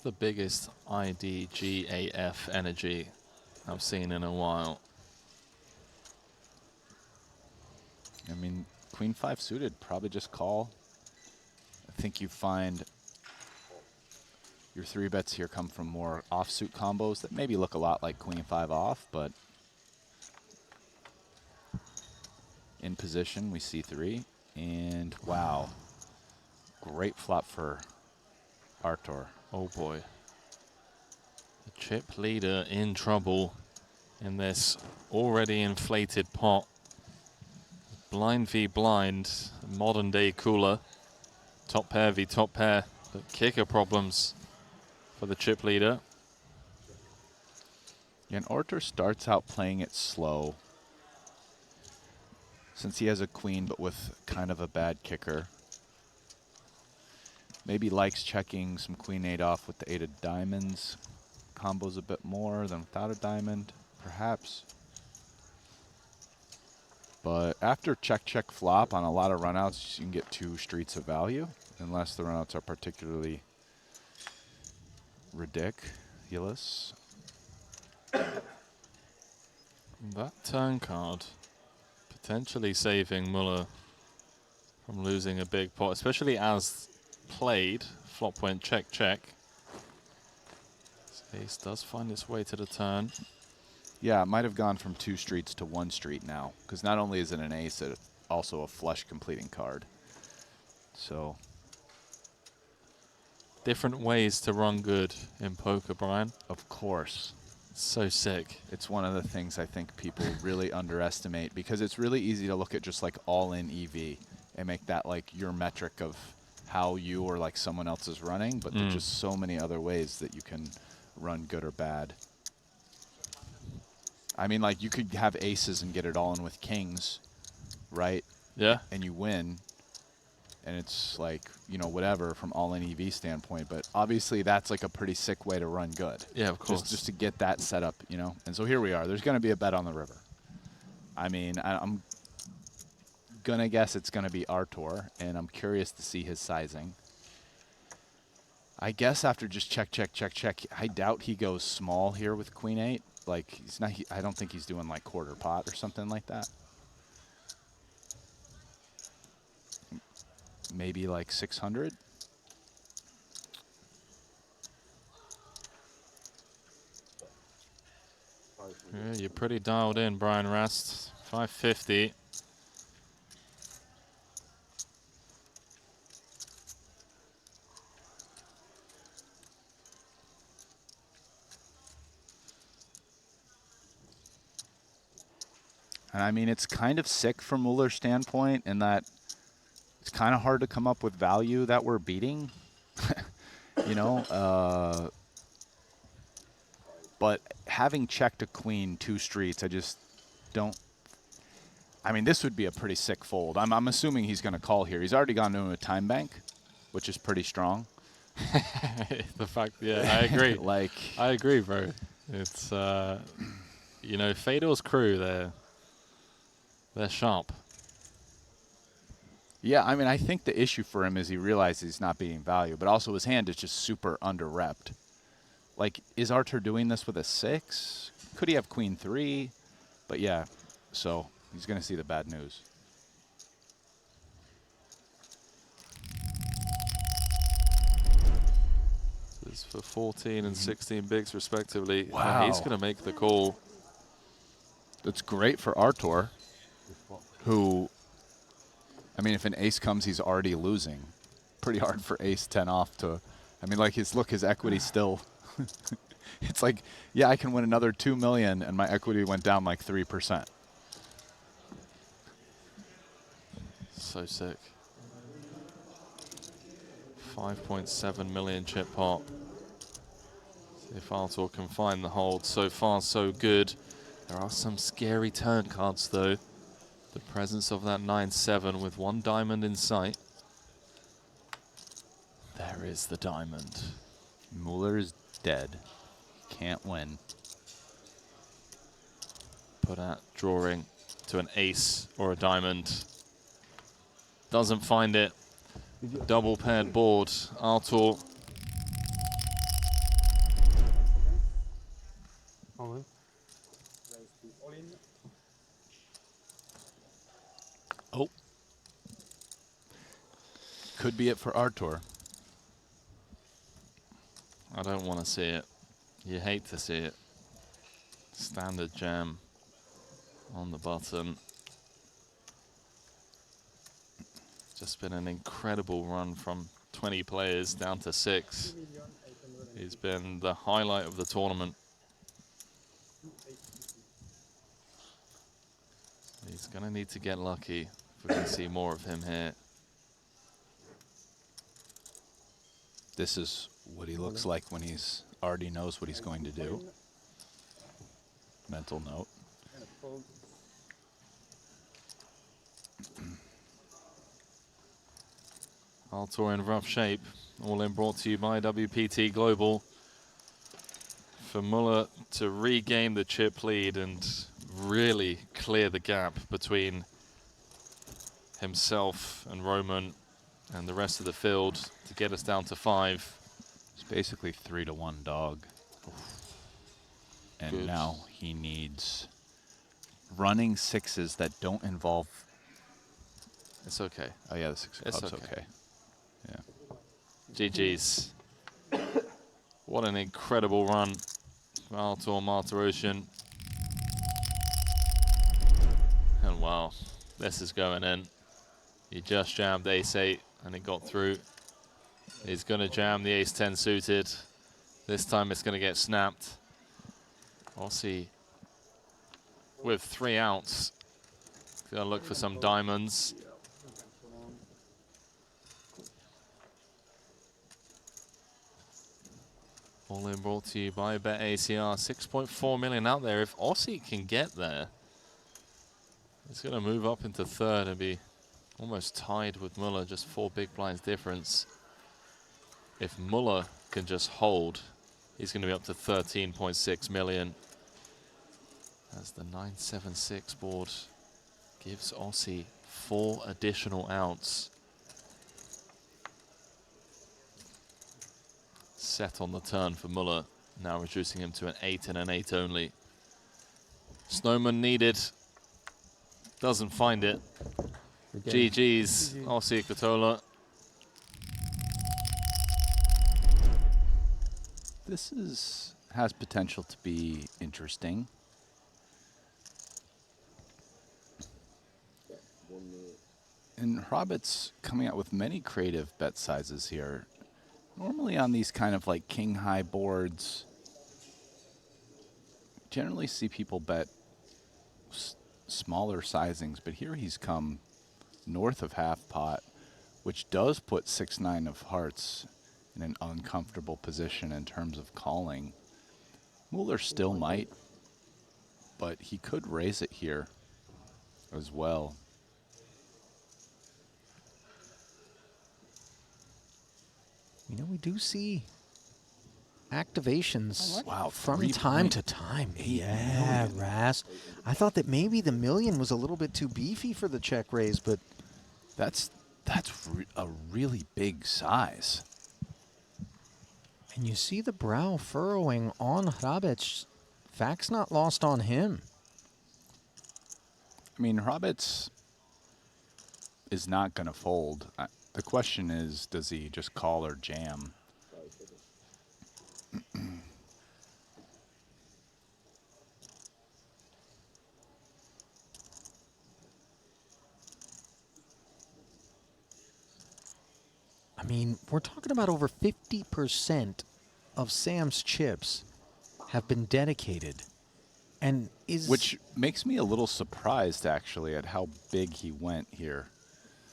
the biggest 𝐸𝐷𝐽𝐴F energy I've seen in a while. I mean, Queen 5 suited, probably just call. I think you find your 3-bets here come from more offsuit combos that maybe look a lot like Queen 5 off, but in position, we see 3. And wow, great flop for 𝐴𝐻𝐻𝐿. Oh boy. The chip leader in trouble in this already inflated pot. Blind v blind, modern day cooler. Top pair v top pair, but kicker problems for the chip leader. Yeah, and 𝐴𝐻𝐻𝐿 starts out playing it slow. Since he has a queen, but with kind of a bad kicker. Maybe likes checking some Queen 8 off with the 8 of diamonds. Combos a bit more than without a diamond, perhaps. But after check, check, flop on a lot of runouts, you can get 2 streets of value, unless the runouts are particularly ridiculous. That turn card potentially saving Muller from losing a big pot, especially as played. Flop went check, check. This ace does find its way to the turn. Yeah, it might have gone from 2 streets to 1 street now, because not only is it an ace, it's also a flush completing card. So different ways to run good in poker, Brian. Of course. So sick. It's one of the things I think people really underestimate, because it's really easy to look at just like all-in EV and make that like your metric of how you or like someone else is running, but there's just so many other ways that you can run good or bad. I mean, like you could have aces and get it all in with kings, right? Yeah. And you win. And it's like, you know, whatever from all-in EV standpoint. But obviously that's like a pretty sick way to run good. Yeah, of course. Just to get that set up, you know. And so here we are. There's going to be a bet on the river. I mean, I'm going to guess it's going to be 𝐴𝐻𝐻𝐿, and I'm curious to see his sizing. I guess after just check, check, check, check, I doubt he goes small here with Queen 8. Like, he's not. I don't think he's doing like quarter pot or something like that. Maybe like 600. Yeah, you're pretty dialed in, Brian Rast. 550. And I mean, it's kind of sick from Muller's standpoint in that it's kind of hard to come up with value that we're beating, you know. But having checked a queen 2 streets, I just don't. I mean, this would be a pretty sick fold. I'm assuming he's going to call here. He's already gone to a time bank, which is pretty strong. The fact, yeah, I agree. Like, I agree, bro. It's you know, Fedor's crew. They're sharp. Yeah, I mean, I think the issue for him is he realizes he's not beating value, but also his hand is just super under-repped. Like, is 𝐴𝐻𝐻𝐿 doing this with a 6? Could he have Queen 3? But yeah, so he's going to see the bad news. This is for 14 and 16 bigs, respectively. Wow. He's going to make the call. That's great for 𝐴𝐻𝐻𝐿, who, I mean, if an ace comes, he's already losing. Pretty hard for ace 10 off to, I mean, like his equity still, it's like, yeah, I can win another 2 million and my equity went down like 3%. So sick. 5.7 million chip pot. See if 𝐴𝐻𝐻𝐿 can find the hold. So far, so good. There are some scary turn cards, though. The presence of that 9-7 with 1 diamond in sight. There is the diamond. Muller is dead. Can't win. Put out drawing to an ace or a diamond. Doesn't find it. Double paired board. 𝐴𝐻𝐻𝐿 Moment. Oh. Could be it for Artur. I don't want to see it. You hate to see it. Standard jam on the button. Just been an incredible run from 20 players down to 6. He's been the highlight of the tournament. He's going to need to get lucky if we're going to see more of him here. This is what he looks like when he's already knows what he's going to do. Mental note. Artur in rough shape. All in brought to you by WPT Global. For Muller to regain the chip lead and really clear the gap between himself and Roman and the rest of the field to get us down to 5. It's basically 3-1 dog. And Good. now he needs running 6s that don't involve. It's okay. Oh yeah, the 6 of It's clubs. okay. Okay. Yeah. GG's. What an incredible run from Artur Martirosian. And wow, this is going in. He just jammed ace-8 and it got through. He's going to jam the ace-10 suited. This time it's going to get snapped. Aussie with 3 outs. Going to look for some diamonds. All in brought to you by BetACR. 6.4 million out there. If Aussie can get there, it's going to move up into 3rd and be almost tied with Muller, just 4 big blinds difference. If Muller can just hold, he's going to be up to 13.6 million. As the 9-7-6 board gives Aussie 4 additional outs. Set on the turn for Muller, now reducing him to an 8 and an 8 only. Snowman needed, doesn't find it. GG's, Aussie Ketola. This has potential to be interesting. And Hrabec's coming out with many creative bet sizes here. Normally on these kind of like king high boards, generally see people bet smaller sizings, but here he's come north of half pot, which does put 6-9 of hearts in an uncomfortable position in terms of calling. Muller still might, but he could raise it here as well. You know, we do see activations Wow, from time to time. Yeah, Ras. I thought that maybe the million was a little bit too beefy for the check raise, but That's a really big size. and you see the brow furrowing on Hrabec. Fact's not lost on him. I mean, Hrabec is not going to fold. The question is, does he just call or jam? I mean, we're talking about over 50% of Sam's chips have been dedicated. And is... Which makes me a little surprised, actually, at how big he went here.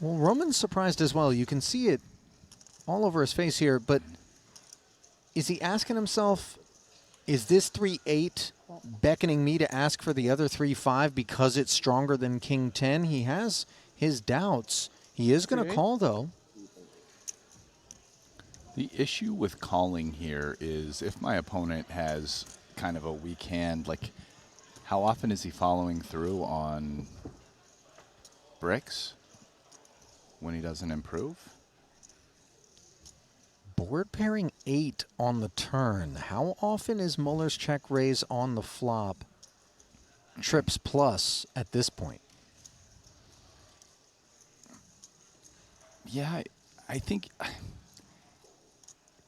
Well, Roman's surprised as well. You can see it all over his face here, but is he asking himself, is this 3-8 beckoning me to ask for the other 3-5 because it's stronger than King 10? He has his doubts. He is going to call, though. The issue with calling here is if my opponent has kind of a weak hand, like how often is he following through on bricks when he doesn't improve? Board pairing 8 on the turn. How often is Muller's check raise on the flop trips plus at this point? Yeah, I think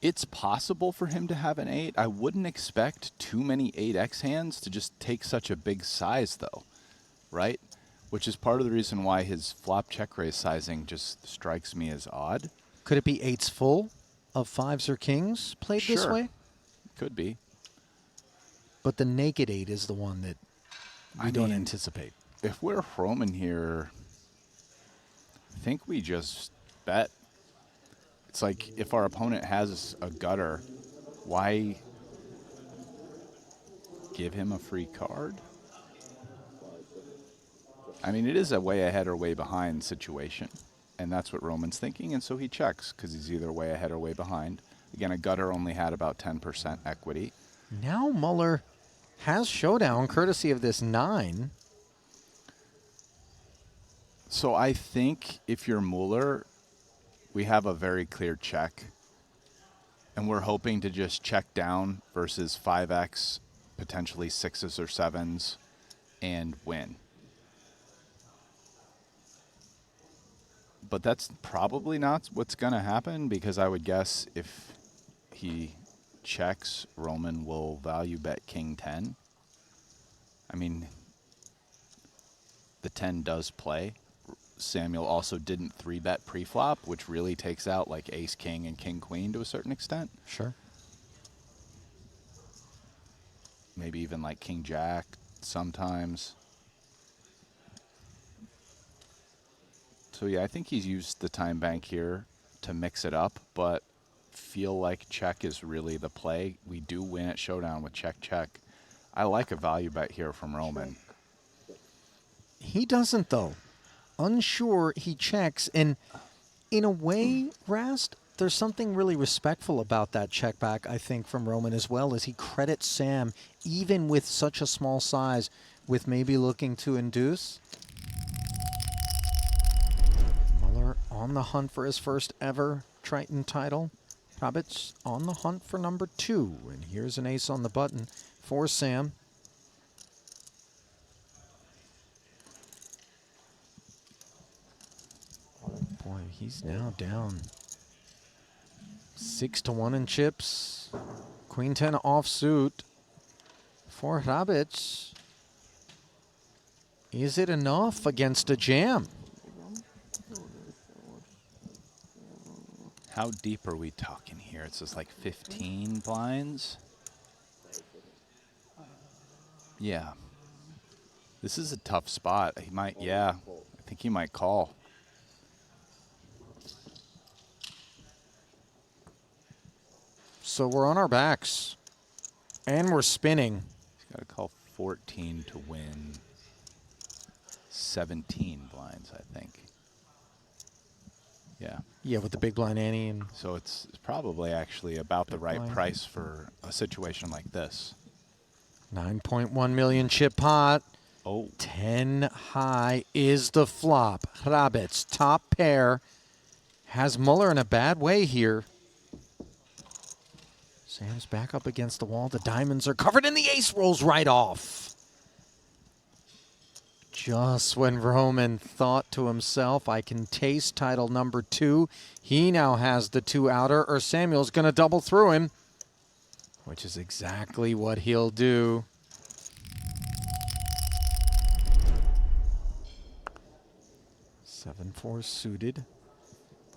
it's possible for him to have an 8. I wouldn't expect too many 8x hands to just take such a big size, though, right? Which is part of the reason why his flop check raise sizing just strikes me as odd. Could it be 8s full of 5s or kings played this Sure. way? Could be. But the naked 8 is the one that we don't mean, anticipate. If we're Roman here, I think we just bet. It's like if our opponent has a gutter, why give him a free card? I mean, it is a way ahead or way behind situation, and that's what Roman's thinking, and so he checks because he's either way ahead or way behind. Again, a gutter only had about 10% equity. Now Muller has showdown courtesy of this 9. So I think if you're Muller, we have a very clear check, and we're hoping to just check down versus 5x, potentially 6s or 7s, and win. But that's probably not what's going to happen, because I would guess if he checks, Roman will value bet king 10. I mean, the 10 does play. Samuel also didn't 3-bet pre-flop, which really takes out like ace king and king queen to a certain extent. Sure. Maybe even like king jack sometimes. So yeah, I think he's used the time bank here to mix it up, but feel like check is really the play. We do win at showdown with check, check. I like a value bet here from Roman. He doesn't, though. Unsure, he checks. And in a way, Rast, there's something really respectful about that check back, I think, from Roman as well, as he credits Sam, even with such a small size, with maybe looking to induce. Muller on the hunt for his first ever Triton title. Hrabec on the hunt for number 2. And here's an ace on the button for Sam. Boy, he's now down 6-1 in chips. Queen 10 offsuit for Hrabec. Is it enough against a jam? How deep are we talking here? It's just like 15 blinds? Yeah. This is a tough spot. He might, yeah. I think he might call. So we're on our backs. And we're spinning. He's got to call 14 to win 17 blinds, I think. Yeah. Yeah, with the big blind ante. And So it's probably actually about the right blind. price for a situation like this. 9.1 million chip pot. Oh, 10 high is the flop. Hrabec, top pair. Has Muller in a bad way here. Sam's back up against the wall. The diamonds are covered, and the ace rolls right off. Just when Roman thought to himself, I can taste title number 2, he now has the 2 outer, or Samuel's going to double through him, which is exactly what he'll do. Seven four suited.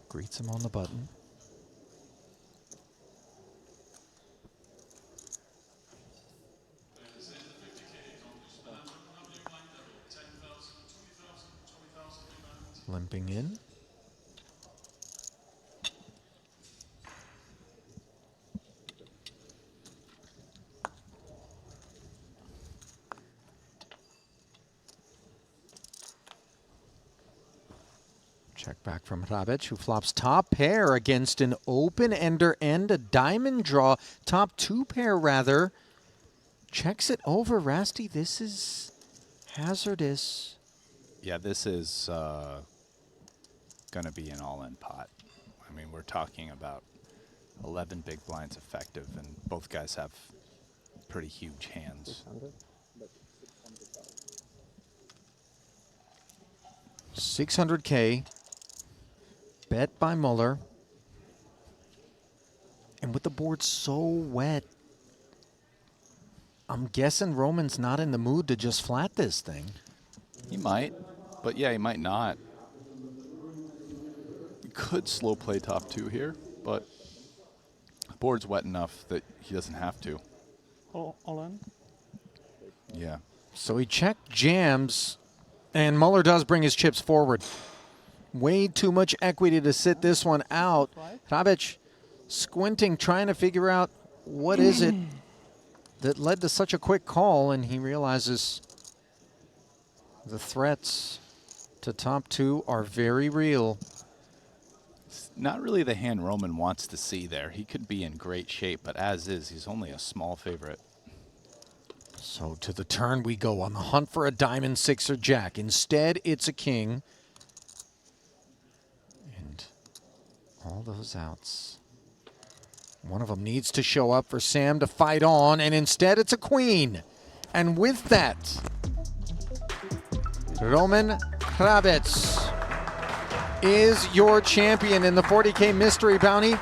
Greets him on the button. Limping in. Check back from Hrabec, who flops top pair against an open-ender and a diamond draw. Top 2 pair, rather. Checks it over. Rasty, this is hazardous. yeah, this is going to be an all-in pot. I mean, we're talking about 11 big blinds effective, and both guys have pretty huge hands. 600K bet by Muller. And with the board so wet, I'm guessing Roman's not in the mood to just flat this thing. He might, but yeah, he might not. He could slow play top 2 here, but the board's wet enough that he doesn't have to. All in. Yeah. So he checked jams, and Muller does bring his chips forward. Way too much equity to sit this one out. Hrabec squinting, trying to figure out what is it that led to such a quick call, and he realizes the threats to top 2 are very real. It's not really the hand Roman wants to see there. He could be in great shape, but as is, he's only a small favorite. So to the turn we go on the hunt for a diamond 6 or jack. Instead, it's a king. And all those outs. One of them needs to show up for Sam to fight on, and instead it's a queen. And with that, Roman Hrabec is your champion in the 40K mystery bounty.